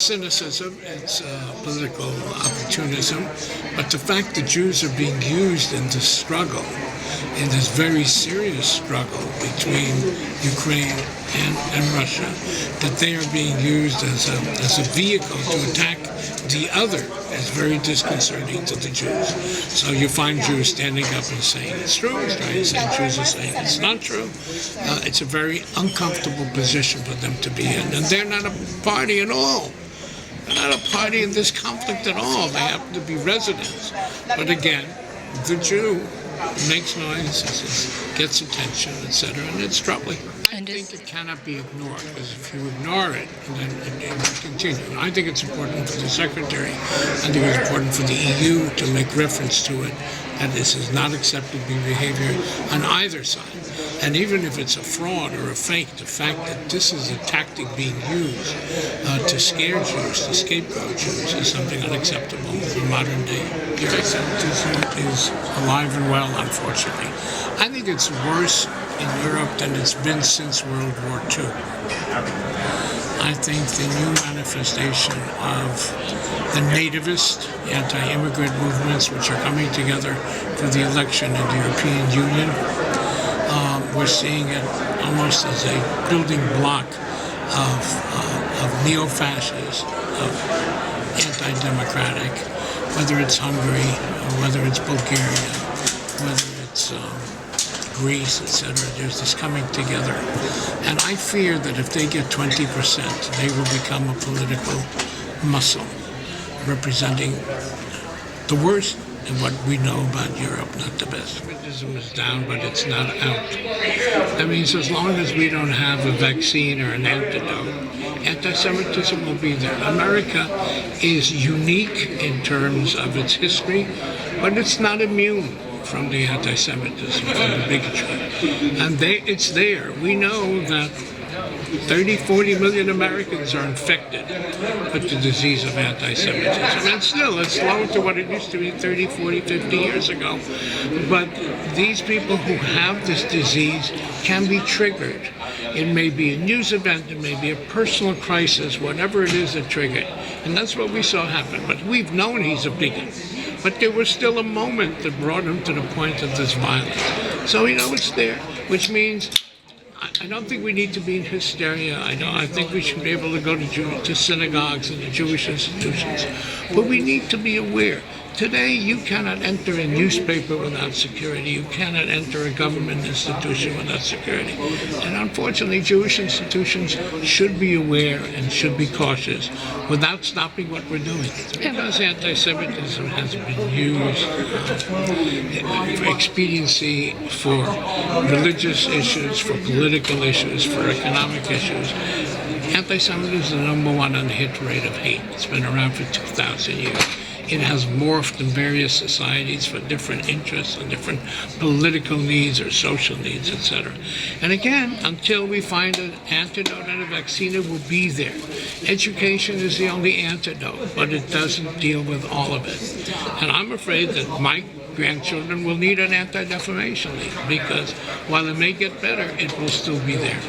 cynicism, it's political opportunism, but the fact that Jews are being used in this struggle, in this very serious struggle between Ukraine and Russia, that they are being used as a vehicle to attack the other is very disconcerting to the Jews. So you find Jews standing up and saying it's true, Jews are saying it's not true. It's a very uncomfortable position for them to be in, and they're not a party at all. They're not a party in this conflict at all. They happen to be residents. But again, the Jew makes noise, gets attention, etc., and it's troubling. I think it cannot be ignored, because if you ignore it, then it will continue. I think it's important for the Secretary, I think it's important for the EU to make reference to it, that this is not acceptable behavior on either side. And even if it's a fraud or a fake, the fact that this is a tactic being used to scare Jews, to scapegoat Jews, is something unacceptable in modern day. Anti-Semitism is alive and well, unfortunately. I think it's worse in Europe than it's been since World War II. I think the new manifestation of the nativist, anti-immigrant movements which are coming together for the election in the European Union, we're seeing it almost as a building block of neo-fascists, of anti-democratic, whether it's Hungary, or whether it's Bulgaria, whether it's Greece, etc. There's this coming together. And I fear that if they get 20%, they will become a political muscle representing the worst in what we know about Europe, not the best. Anti-Semitism is down, but it's not out. That means as long as we don't have a vaccine or an antidote, anti-Semitism will be there. America is unique in terms of its history, but it's not immune from the anti-Semitism, from the bigotry. And it's there. We know that 30, 40 million Americans are infected with the disease of anti-Semitism. And still, it's low to what it used to be 30, 40, 50 years ago. But these people who have this disease can be triggered. It may be a news event, it may be a personal crisis, whatever it is that triggered. And that's what we saw happen. But we've known he's a bigot. But there was still a moment that brought him to the point of this violence. So, it's there, which means I don't think we need to be in hysteria. I think we should be able to go to synagogues and to Jewish institutions. But we need to be aware. Today, you cannot enter a newspaper without security. You cannot enter a government institution without security. And unfortunately, Jewish institutions should be aware and should be cautious without stopping what we're doing. Because anti-Semitism has been used for expediency, for religious issues, for political issues, for economic issues. Anti-Semitism is the number one on the hit rate of hate. It's been around for 2,000 years. It has morphed in various societies for different interests and different political needs or social needs, etc. And again, until we find an antidote and a vaccine, it will be there. Education is the only antidote, but it doesn't deal with all of it. And I'm afraid that my grandchildren will need an anti-defamation league, because while it may get better, it will still be there.